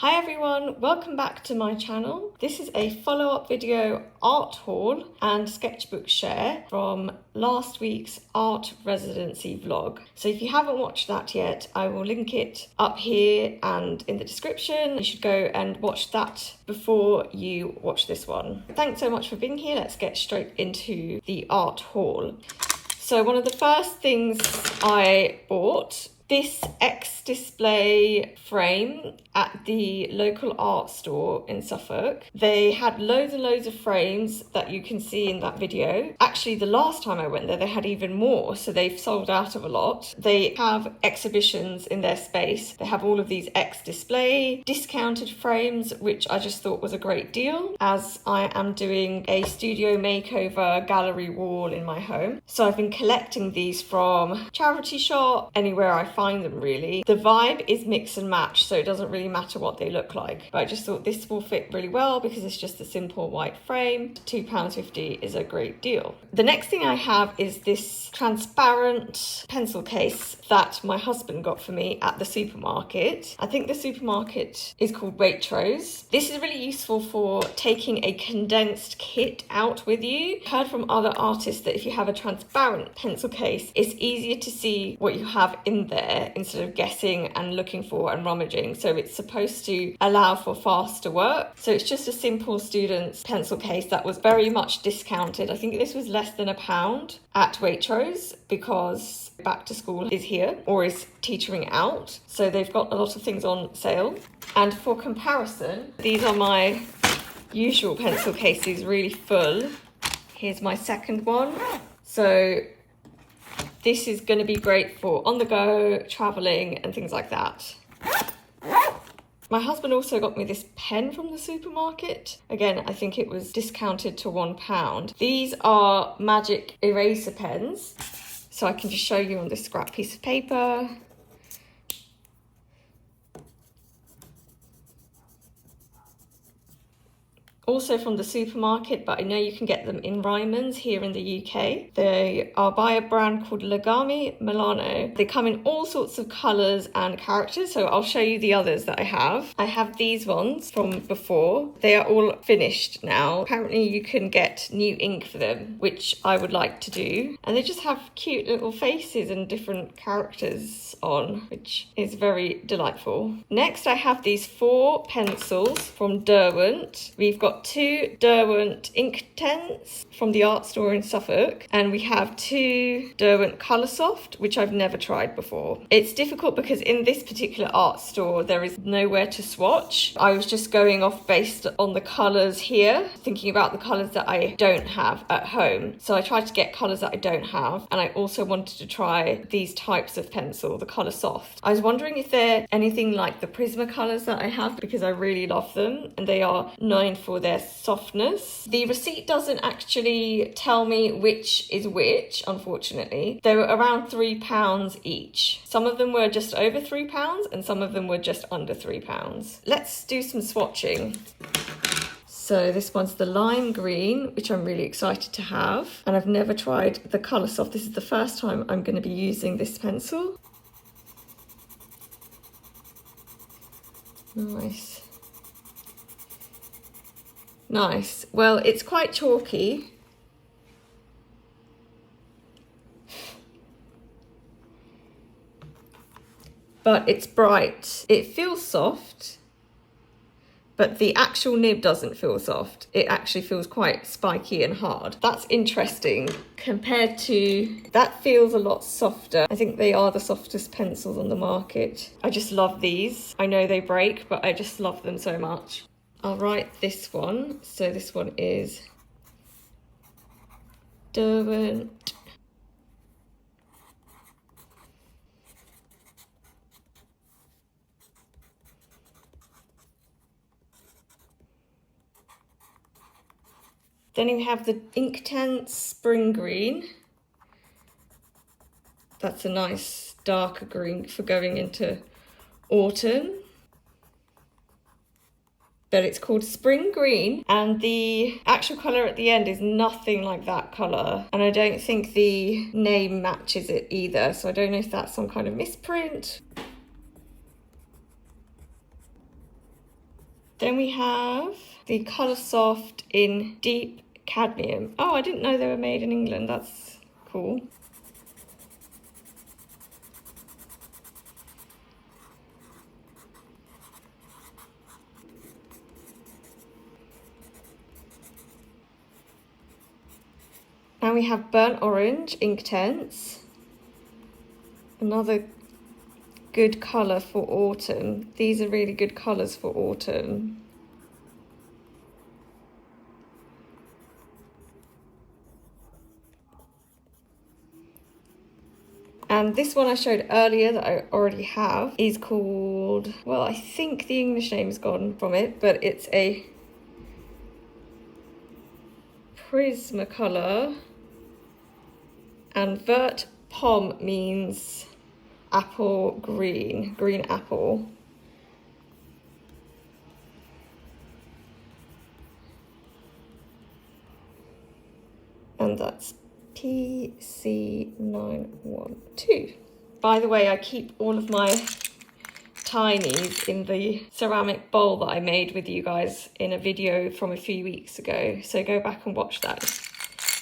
Hi everyone, welcome back to my channel. This is a follow-up video art haul and sketchbook share from last week's art residency vlog. So if you haven't watched that yet, I will link it up here and in the description. You should go and watch that before you watch this one. Thanks so much for being here. Let's get straight into the art haul. So one of the first things I bought, this X-display frame at the local art store in Suffolk. They had loads and loads of frames that you can see in that video. Actually, the last time I went there, they had even more, so they've sold out of a lot. They have exhibitions in their space. They have all of these X-display discounted frames, which I just thought was a great deal, as I am doing a studio makeover gallery wall in my home. So I've been collecting these from charity shop, anywhere I find them really. The vibe is mix and match, so it doesn't really matter what they look like, but I just thought this will fit really well because it's just a simple white frame. £2.50 is a great deal. The next thing I have is this transparent pencil case that my husband got for me at the supermarket. I think the supermarket is called Waitrose. This is really useful for taking a condensed kit out with you. I've heard from other artists that if you have a transparent pencil case, it's easier to see what you have in there instead of guessing and looking for and rummaging. So it's supposed to allow for faster work. So it's just a simple student's pencil case that was very much discounted. I think this was less than £1 at Waitrose because back to school is here or is teetering out. So they've got a lot of things on sale. And for comparison, these are my usual pencil cases, really full. Here's my second one. So this is going to be great for on the go, traveling and things like that. My husband also got me this pen from the supermarket. Again, I think it was discounted to £1. These are magic eraser pens. So I can just show you on this scrap piece of paper. Also from the supermarket, but I know you can get them in Ryman's here in the UK. They are by a brand called Legami Milano. They come in all sorts of colours and characters, so I'll show you the others that I have. I have these ones from before. They are all finished now. Apparently you can get new ink for them, which I would like to do. And they just have cute little faces and different characters on, which is very delightful. Next I have these 4 pencils from Derwent. We've got 2 Derwent Inktense from the art store in Suffolk, and we have 2 Derwent Coloursoft, which I've never tried before. It's difficult because in this particular art store there is nowhere to swatch. I was just going off based on the colours here, thinking about the colours that I don't have at home. So I tried to get colours that I don't have, and I also wanted to try these types of pencil, the Coloursoft. I was wondering if they're anything like the Prismacolors that I have because I really love them, and they are known for their softness. The receipt doesn't actually tell me which is which, unfortunately. They were around £3 each. Some of them were just over £3 and some of them were just under £3. Let's do some swatching. So this one's the lime green, which I'm really excited to have. And I've never tried the Coloursoft. This is the first time I'm going to be using this pencil. Nice. Nice. Well, it's quite chalky. But it's bright. It feels soft, but the actual nib doesn't feel soft. It actually feels quite spiky and hard. That's interesting compared to, that feels a lot softer. I think they are the softest pencils on the market. I just love these. I know they break, but I just love them so much. I'll write this one. So this one is Derwent. Then you have the Inktense Spring Green. That's a nice darker green for going into autumn. But it's called Spring Green, and the actual colour at the end is nothing like that colour, and I don't think the name matches it either, so I don't know if that's some kind of misprint. Then we have the Colour Soft in Deep Cadmium. Oh, I didn't know they were made in England. That's cool. Now we have Burnt Orange Inktense. Another good colour for autumn. These are really good colours for autumn. And this one I showed earlier that I already have is called, well, I think the English name's gone from it, but it's a Prismacolor. And Vert Pomme means apple green, green apple. And that's PC912. By the way, I keep all of my tinies in the ceramic bowl that I made with you guys in a video from a few weeks ago. So go back and watch that.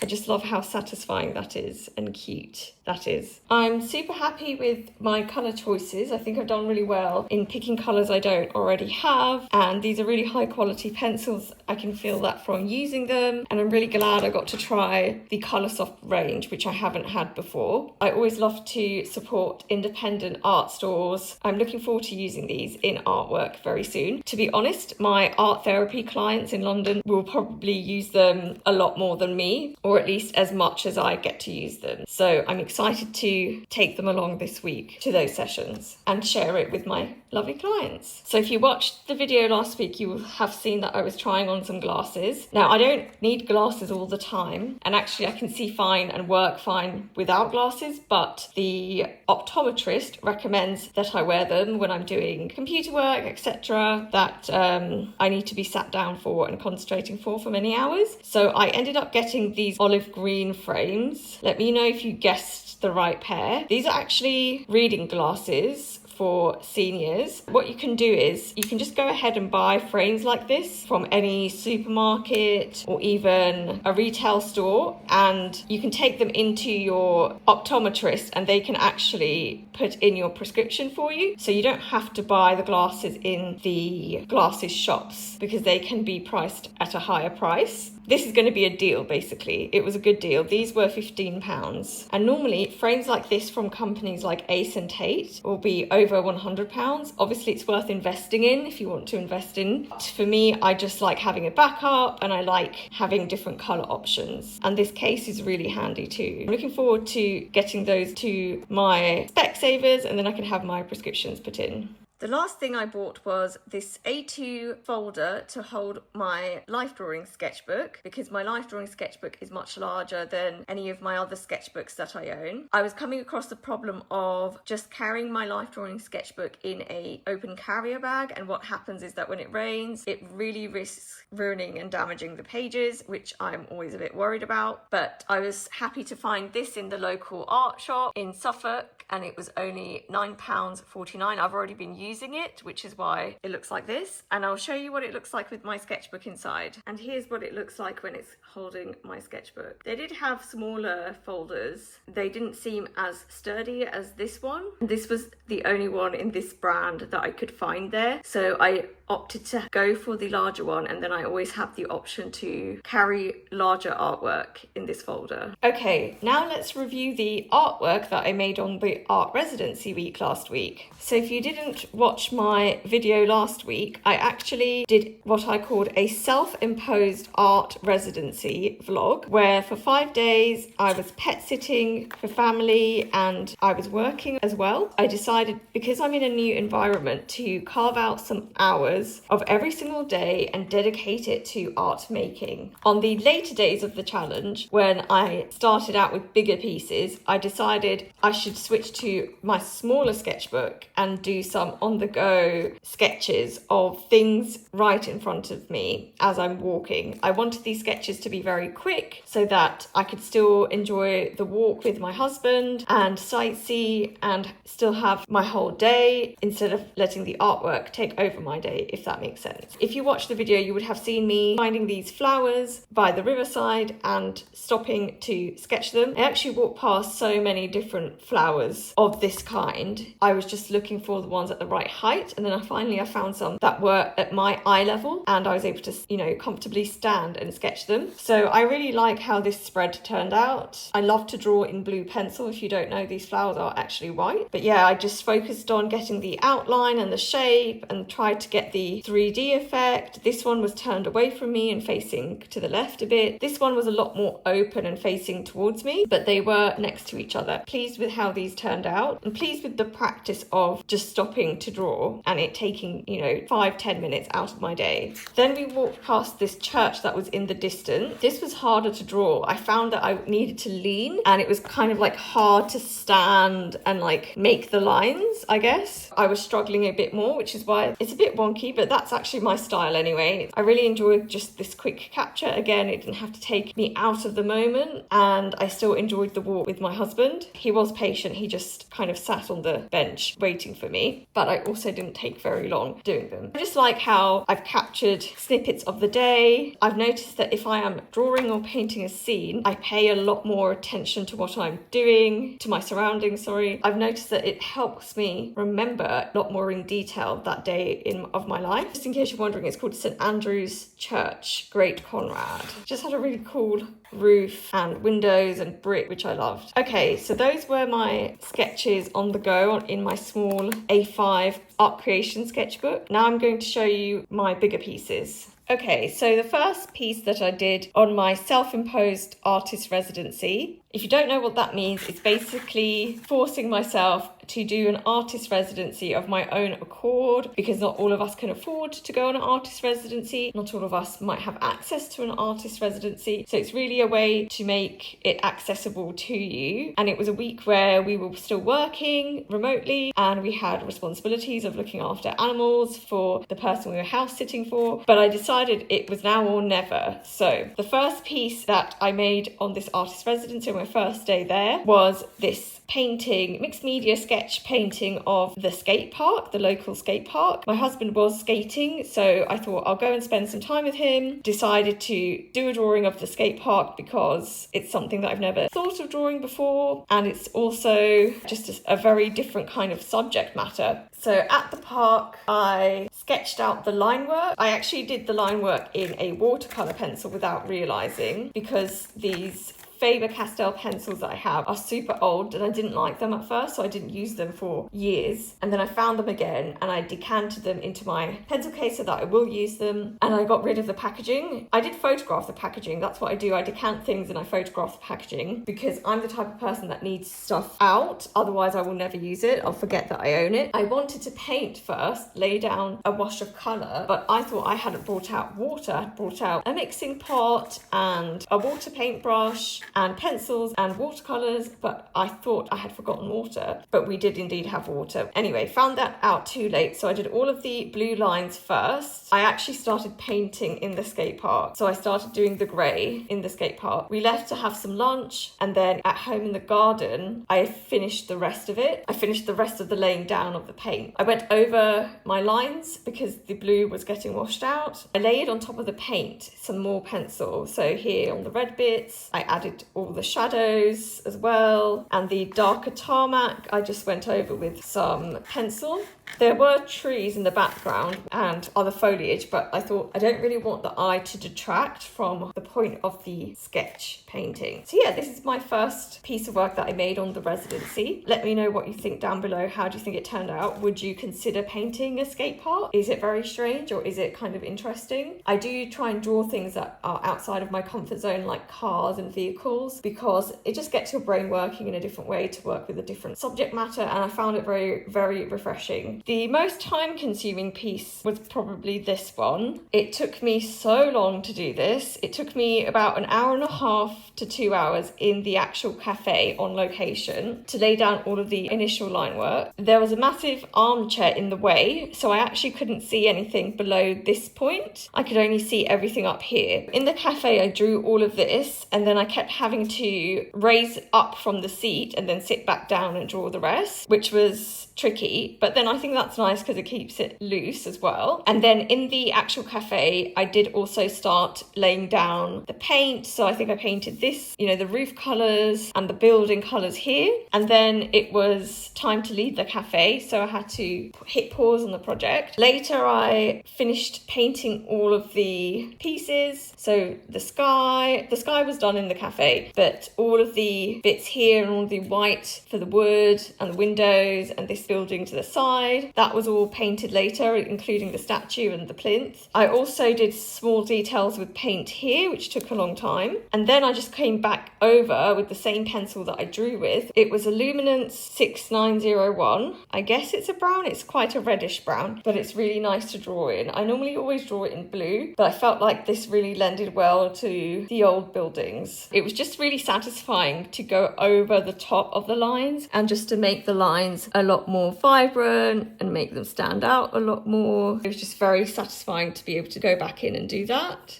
I just love how satisfying that is and cute that is. I'm super happy with my colour choices. I think I've done really well in picking colours I don't already have, and these are really high quality pencils. I can feel that from using them, and I'm really glad I got to try the Colour Soft range, which I haven't had before. I always love to support independent art stores. I'm looking forward to using these in artwork very soon. To be honest, my art therapy clients in London will probably use them a lot more than me, or at least as much as I get to use them. So I'm excited to take them along this week to those sessions and share it with my lovely clients. So if you watched the video last week, you will have seen that I was trying on some glasses. Now, I don't need glasses all the time, and actually I can see fine and work fine without glasses, but the optometrist recommends that I wear them when I'm doing computer work, etc., that I need to be sat down for and concentrating for many hours. So I ended up getting these olive green frames. Let me know if you guessed the right pair. These are actually reading glasses for seniors. What you can do is you can just go ahead and buy frames like this from any supermarket or even a retail store, and you can take them into your optometrist and they can actually put in your prescription for you. So you don't have to buy the glasses in the glasses shops because they can be priced at a higher price. This is going to be a deal, basically. It was a good deal. These were £15. And normally frames like this from companies like Ace and Tate will be over £100. Obviously, it's worth investing in if you want to invest in. But for me, I just like having a backup and I like having different colour options. And this case is really handy too. I'm looking forward to getting those to my Specsavers, and then I can have my prescriptions put in. The last thing I bought was this A2 folder to hold my life drawing sketchbook, because my life drawing sketchbook is much larger than any of my other sketchbooks that I own. I was coming across the problem of just carrying my life drawing sketchbook in a open carrier bag, and what happens is that when it rains, it really risks ruining and damaging the pages, which I'm always a bit worried about. But I was happy to find this in the local art shop in Suffolk, and it was only £9.49. I've already been using it, which is why it looks like this, and I'll show you what it looks like with my sketchbook inside. And here's what it looks like when it's holding my sketchbook. They did have smaller folders. They didn't seem as sturdy as this one. This was the only one in this brand that I could find there, so I opted to go for the larger one, and then I always have the option to carry larger artwork in this folder. Okay, now let's review the artwork that I made on the art residency week last week. So if you didn't watch my video last week, I actually did what I called a self-imposed art residency vlog, where for 5 days I was pet sitting for family and I was working as well. I decided, because I'm in a new environment, to carve out some hours of every single day and dedicate it to art making. On the later days of the challenge, when I started out with bigger pieces, I decided I should switch to my smaller sketchbook and do some on-the-go sketches of things right in front of me as I'm walking. I wanted these sketches to be very quick so that I could still enjoy the walk with my husband and sightsee and still have my whole day, instead of letting the artwork take over my day. if that makes sense. If you watch the video, you would have seen me finding these flowers by the riverside and stopping to sketch them. I actually walked past so many different flowers of this kind. I was just looking for the ones at the right height, and then I found some that were at my eye level, and I was able to, you know, comfortably stand and sketch them. So I really like how this spread turned out. I love to draw in blue pencil. If you don't know, these flowers are actually white. But yeah, I just focused on getting the outline and the shape and tried to get the 3D effect. This one was turned away from me and facing to the left a bit. This one was a lot more open and facing towards me, but they were next to each other. Pleased with how these turned out, and pleased with the practice of just stopping to draw and it taking, you know, 5-10 minutes out of my day. Then we walked past this church that was in the distance. This was harder to draw. I found that I needed to lean, and it was kind of like hard to stand and like make the lines, I guess. I was struggling a bit more, which is why it's a bit wonky, but that's actually my style anyway. I really enjoyed just this quick capture. Again, it didn't have to take me out of the moment, and I still enjoyed the walk with my husband. He was patient. He just kind of sat on the bench waiting for me, but I also didn't take very long doing them. I just like how I've captured snippets of the day. I've noticed that if I am drawing or painting a scene, I pay a lot more attention to what I'm doing, to my surroundings, sorry. I've noticed that it helps me remember a lot more in detail that day of my life. Just in case you're wondering, it's called St Andrew's Church, Great Conrad. Just had a really cool roof and windows and brick, which I loved. Okay, so those were my sketches on the go in my small A5 art creation sketchbook. Now I'm going to show you my bigger pieces. Okay, so the first piece that I did on my self-imposed artist residency, if you don't know what that means, it's basically forcing myself to do an artist residency of my own accord, because not all of us can afford to go on an artist residency. Not all of us might have access to an artist residency. So it's really a way to make it accessible to you. And it was a week where we were still working remotely, and we had responsibilities of looking after animals for the person we were house sitting for. But I decided it was now or never. So the first piece that I made on this artist residency on my first day there was this painting, mixed media sketch painting of the skate park, the local skate park. My husband was skating, so I thought I'll go and spend some time with him. Decided to do a drawing of the skate park because it's something that I've never thought of drawing before, and it's also just a very different kind of subject matter. So at the park, I sketched out the line work. I actually did the line work in a watercolour pencil without realising, because these Faber-Castell pencils that I have are super old and I didn't like them at first, so I didn't use them for years. And then I found them again and I decanted them into my pencil case so that I will use them, and I got rid of the packaging. I did photograph the packaging. That's what I do. I decant things and I photograph the packaging because I'm the type of person that needs stuff out. Otherwise I will never use it. I'll forget that I own it. I wanted to paint first, lay down a wash of colour, but I thought I hadn't brought out water. I brought out a mixing pot and a water paintbrush and pencils and watercolours, but I thought I had forgotten water, but we did indeed have water. Anyway, found that out too late, so I did all of the blue lines first. I actually started painting in the skate park, so I started doing the grey in the skate park. We left to have some lunch, and then at home in the garden, I finished the rest of it. I finished the rest of the laying down of the paint. I went over my lines because the blue was getting washed out. I layered on top of the paint some more pencil, so here on the red bits, I added all the shadows as well, and the darker tarmac I just went over with some pencil. There were trees in the background and other foliage, but I thought I don't really want the eye to detract from the point of the sketch painting. So yeah, this is my first piece of work that I made on the residency. Let me know what you think down below. How do you think it turned out? Would you consider painting a skate park? Is it very strange or is it kind of interesting? I do try and draw things that are outside of my comfort zone, like cars and vehicles, because it just gets your brain working in a different way to work with a different subject matter, and I found it very, very refreshing. The most time-consuming piece was probably this one. It took me so long to do this. It took me about an hour and a half to 2 hours in the actual cafe on location to lay down all of the initial line work. There was a massive armchair in the way, so I actually couldn't see anything below this point. I could only see everything up here. In the cafe, I drew all of this, and then I kept having to raise up from the seat and then sit back down and draw the rest, which was tricky. But then I think that's nice because it keeps it loose as well. And then in the actual cafe, I did also start laying down the paint. So I think I painted this, you know, the roof colours and the building colours here. And then it was time to leave the cafe, so I had to hit pause on the project. Later I finished painting all of the pieces. So the sky was done in the cafe, but all of the bits here and all the white for the wood and the windows and this building to the side, that was all painted later, including the statue and the plinth. I also did small details with paint here, which took a long time. And then I just came back over with the same pencil that I drew with. It was a Luminance 6901. I guess it's a brown. It's quite a reddish brown, but it's really nice to draw in. I normally always draw it in blue, but I felt like this really lended well to the old buildings. It was just really satisfying to go over the top of the lines and just to make the lines a lot more vibrant and make them stand out a lot more. It was just very satisfying to be able to go back in and do that.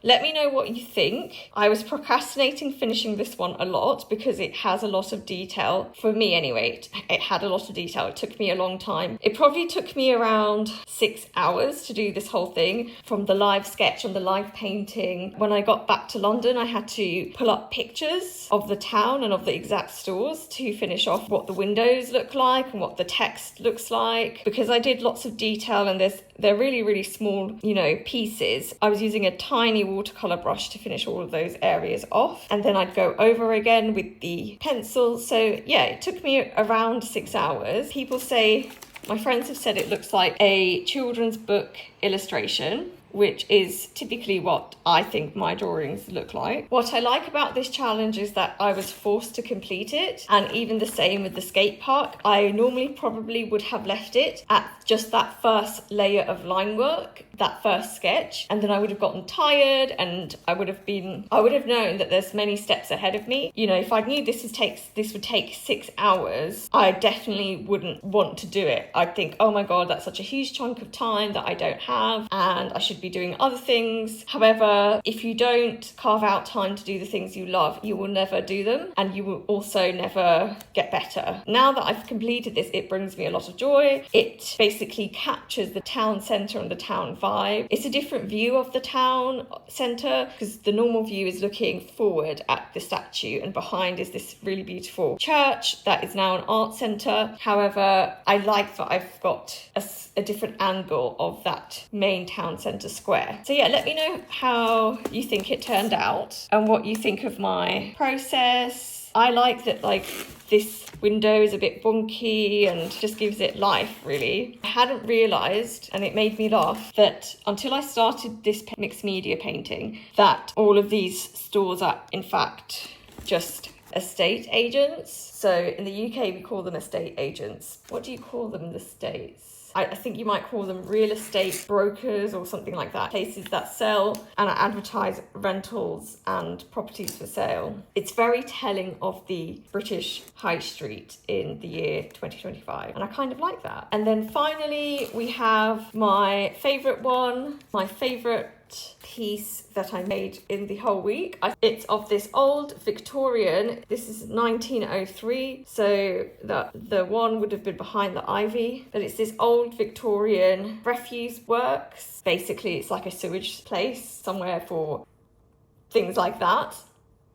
Let me know what you think. I was procrastinating finishing this one a lot because it has a lot of detail. For me anyway, it had a lot of detail. It took me a long time. It probably took me around 6 hours to do this whole thing, from the live sketch and the live painting. When I got back to London, I had to pull up pictures of the town and of the exact stores to finish off what the windows look like and what the text looks like, because I did lots of detail and they're really, really small, you know, pieces. I was using a tiny watercolor brush to finish all of those areas off, and then I'd go over again with the pencil. So yeah, it took me around 6 hours. People say, my friends have said it looks like a children's book illustration, which is typically what I think my drawings look like. What I like about this challenge is that I was forced to complete it, and even the same with the skate park. I normally probably would have left it at just that first layer of line work, that first sketch, and then I would have gotten tired and I would have known that there's many steps ahead of me. You know, if I knew this would take 6 hours, I definitely wouldn't want to do it. I'd think, oh my God, that's such a huge chunk of time that I don't have and I should be doing other things. However, if you don't carve out time to do the things you love, you will never do them, and you will also never get better. Now that I've completed this, it brings me a lot of joy. It basically captures the town centre and the town vibe. It's a different view of the town centre because the normal view is looking forward at the statue, and behind is this really beautiful church that is now an art centre. However, I like that I've got a different angle of that main town centre square. So yeah, let me know how you think it turned out and what you think of my process. I like that, like, this window is a bit wonky and just gives it life, really. I hadn't realised, and it made me laugh, that until I started this mixed media painting, that all of these stores are in fact just estate agents. So in the UK we call them estate agents. What do you call them in the States? I think you might call them real estate brokers or something like that. Places that sell and advertise rentals and properties for sale. It's very telling of the British high street in the year 2025. And I kind of like that. And then finally, we have my favourite one, my favourite piece that I made in the whole week. It's of this old Victorian, this is 1903, so the one would have been behind the ivy, but it's this old Victorian refuse works. Basically, it's like a sewage place, somewhere for things like that.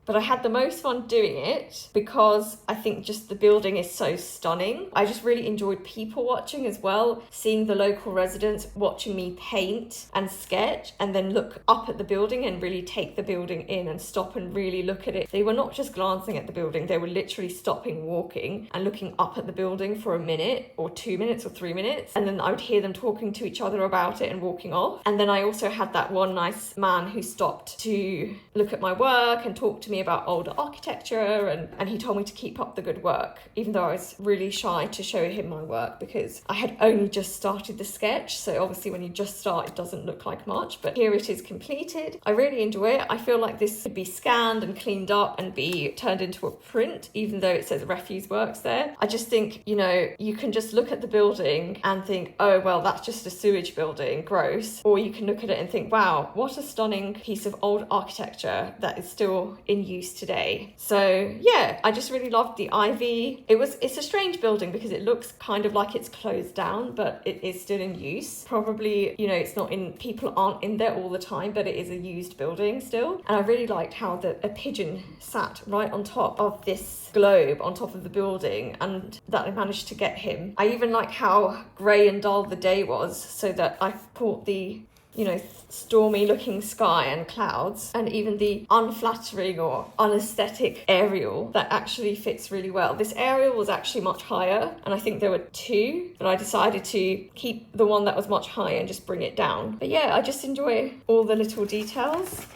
But I had the most fun doing it because I think just the building is so stunning. I just really enjoyed people watching as well, seeing the local residents watching me paint and sketch and then look up at the building and really take the building in and stop and really look at it. They were not just glancing at the building, they were literally stopping, walking and looking up at the building for a minute or 2 minutes or 3 minutes. And then I would hear them talking to each other about it and walking off. And then I also had that one nice man who stopped to look at my work and talk to me me about older architecture, and he told me to keep up the good work, even though I was really shy to show him my work because I had only just started the sketch. So obviously when you just start, it doesn't look like much, but here it is completed. I really enjoy it. I feel like this could be scanned and cleaned up and be turned into a print, even though it says refuse works there. I just think, you know, you can just look at the building and think, oh, well, that's just a sewage building, gross. Or you can look at it and think, wow, what a stunning piece of old architecture that is still in use today. So yeah, I just really loved the ivy. It's a strange building because it looks kind of like it's closed down, but it is still in use. Probably, you know, it's not in, people aren't in there all the time, but it is a used building still. And I really liked how a pigeon sat right on top of this globe on top of the building, and that I managed to get him. I even like how grey and dull the day was, so that I caught the, you know, stormy looking sky and clouds, and even the unflattering or unaesthetic aerial that actually fits really well. This aerial was actually much higher, and I think there were two, but I decided to keep the one that was much higher and just bring it down. But yeah, I just enjoy all the little details,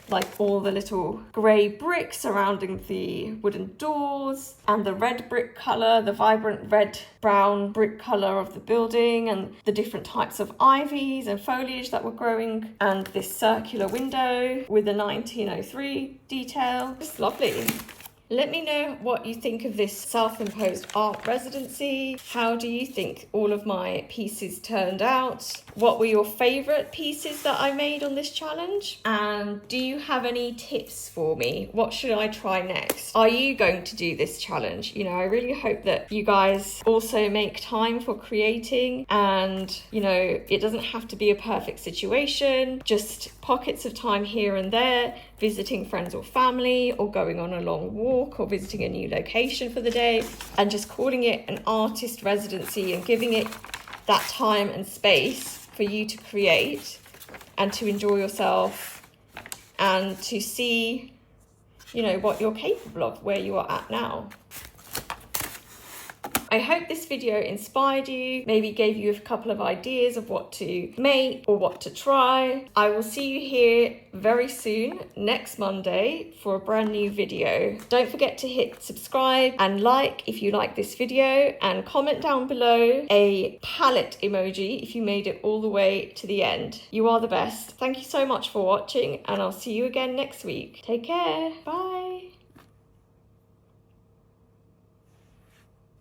like all the little grey bricks surrounding the wooden doors, and the red brick colour, the vibrant red brown brick colour of the building, and the different types of ivies and foliage that were growing, and this circular window with the 1903 detail. It's lovely. Let me know what you think of this self-imposed art residency. How do you think all of my pieces turned out? What were your favourite pieces that I made on this challenge? And do you have any tips for me? What should I try next? Are you going to do this challenge? You know, I really hope that you guys also make time for creating, and, you know, it doesn't have to be a perfect situation, just pockets of time here and there, visiting friends or family, or going on a long walk, or visiting a new location for the day, and just calling it an artist residency and giving it that time and space for you to create and to enjoy yourself and to see, you know, what you're capable of, where you are at now. I hope this video inspired you, maybe gave you a couple of ideas of what to make or what to try. I will see you here very soon, next Monday, for a brand new video. Don't forget to hit subscribe and like if you like this video, and comment down below a palette emoji if you made it all the way to the end. You are the best. Thank you so much for watching, and I'll see you again next week. Take care. Bye.